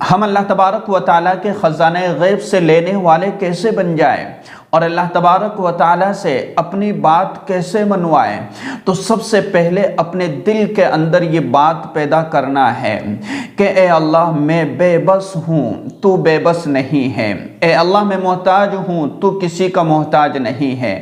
ہم اللہ تبارک و تعالیٰ کے خزانہ غیب سے لینے والے کیسے بن جائیں اور اللہ تبارک و تعالیٰ سے اپنی بات کیسے منوائیں؟ تو سب سے پہلے اپنے دل کے اندر یہ بات پیدا کرنا ہے کہ اے اللہ میں بے بس ہوں، تو بے بس نہیں ہے۔ اے اللہ میں محتاج ہوں، تو کسی کا محتاج نہیں ہے۔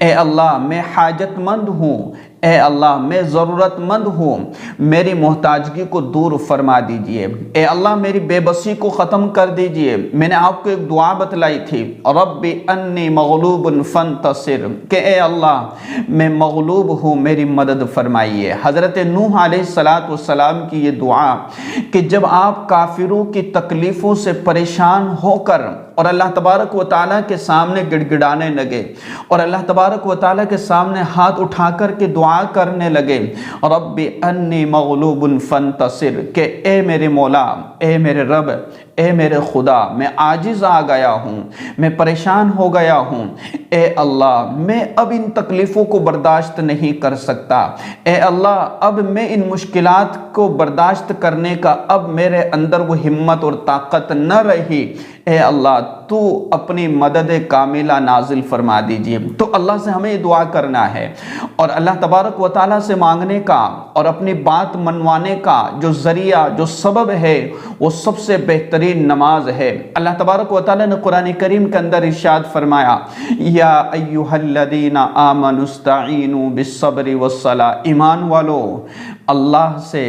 اے اللہ میں حاجت مند ہوں، اے اللہ میں ضرورت مند ہوں، میری محتاجگی کو دور فرما دیجئے۔ اے اللہ میری بے بسی کو ختم کر دیجئے۔ میں نے آپ کو ایک دعا بتلائی تھی، رب انی مغلوب فانتصر، کہ اے اللہ میں مغلوب ہوں، میری مدد فرمائیے۔ حضرت نوح علیہ السلام کی یہ دعا کہ جب آپ کافروں کی تکلیفوں سے پریشان ہو کر اور اللہ تبارک و تعالیٰ کے سامنے گڑ گڑانے لگے اور اللہ تبارک و تعالیٰ کے سامنے ہاتھ اٹھا کر کے دعا کرنے لگے، رب انی مغلوب فانتصر، کہ اے میرے مولا، اے میرے رب، اے میرے خدا، میں عاجز آ گیا ہوں، میں پریشان ہو گیا ہوں، اے اللہ میں اب ان تکلیفوں کو برداشت نہیں کر سکتا، اے اللہ اب میں ان مشکلات کو برداشت کرنے کا اب میرے اندر وہ ہمت اور طاقت نہ رہی، اے اللہ تو اپنی مدد کاملہ نازل فرما دیجئے۔ تو اللہ سے ہمیں یہ دعا کرنا ہے اور اللہ تبارک و تعالیٰ سے مانگنے کا اور اپنی بات منوانے کا جو ذریعہ، جو سبب ہے، وہ سب سے بہترین نماز ہے۔ اللہ تبارک و تعالیٰ نے قرآن کریم کے اندر ارشاد فرمایا، یا ایھا الذین آمنوا استعینوا بالصبر والصلاۃ، ایمان والو اللہ سے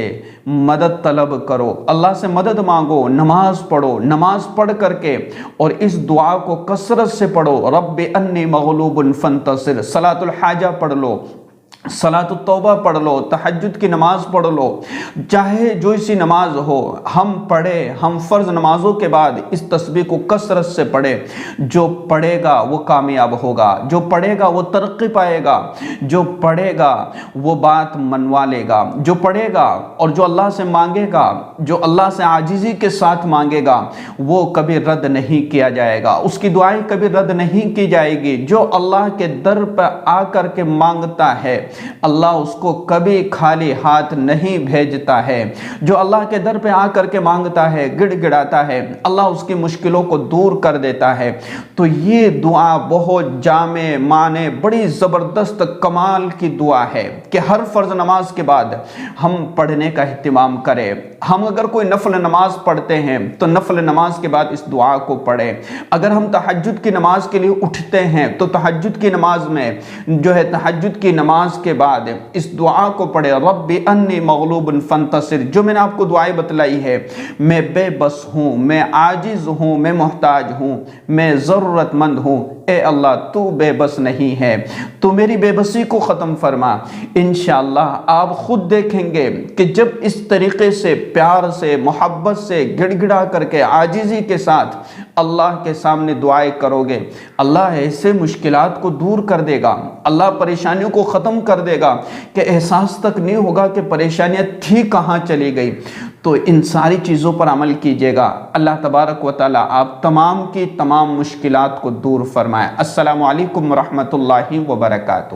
مدد طلب کرو، اللہ سے مدد مانگو، نماز پڑھو، نماز پڑھ کر کے اور اس دعا کو کثرت سے پڑھو، رب انی مغلوب فانتصر، صلاۃ الحاجہ پڑھ لو، صلاۃ التوبہ پڑھ لو، تہجد کی نماز پڑھ لو، چاہے جو سی نماز ہو ہم پڑھے، ہم فرض نمازوں کے بعد اس تسبیح کو کثرت سے پڑھے۔ جو پڑھے گا وہ کامیاب ہوگا، جو پڑھے گا وہ ترقی پائے گا، جو پڑھے گا وہ بات منوا لے گا، جو پڑھے گا اور جو اللہ سے مانگے گا، جو اللہ سے عاجزی کے ساتھ مانگے گا، وہ کبھی رد نہیں کیا جائے گا، اس کی دعائیں کبھی رد نہیں کی جائے گی۔ جو اللہ کے در پر آ کر کے مانگتا ہے اللہ اس کو کبھی خالی ہاتھ نہیں بھیجتا ہے۔ جو اللہ کے در پہ آ کر کے مانگتا ہے، گڑ گڑاتا ہے، اللہ اس کی مشکلوں کو دور کر دیتا ہے۔ تو یہ دعا بہت جامع معنی، بڑی زبردست کمال کی دعا ہے کہ ہر فرض نماز کے بعد ہم پڑھنے کا اہتمام کریں۔ ہم اگر کوئی نفل نماز پڑھتے ہیں تو نفل نماز کے بعد اس دعا کو پڑھیں۔ اگر ہم تہجد کی نماز کے لیے اٹھتے ہیں تو تہجد کی نماز میں جو ہے تہجد کی نماز کے بعد اس دعا کو پڑھے، رب انی مغلوب فانتصر، جو میں نے آپ کو دعائیں بتلائی ہے، میں بے بس ہوں، میں عاجز ہوں، میں محتاج ہوں، میں ضرورت مند ہوں، اے اللہ تو بے بس نہیں ہے، تو میری بے بسی کو ختم فرما۔ انشاءاللہ آپ خود دیکھیں گے کہ جب اس طریقے سے پیار سے، محبت سے، گڑ گڑا کر کے، عاجزی کے ساتھ اللہ کے سامنے دعائیں کرو گے، اللہ ایسے مشکلات کو دور کر دے گا، اللہ پریشانیوں کو ختم کر دے گا کہ احساس تک نہیں ہوگا کہ پریشانیاں تھی کہاں چلی گئی۔ تو ان ساری چیزوں پر عمل کیجئے گا، اللہ تبارک و تعالیٰ آپ تمام کی تمام مشکلات کو دور فرمائے۔ السلام علیکم ورحمۃ اللہ وبرکاتہ۔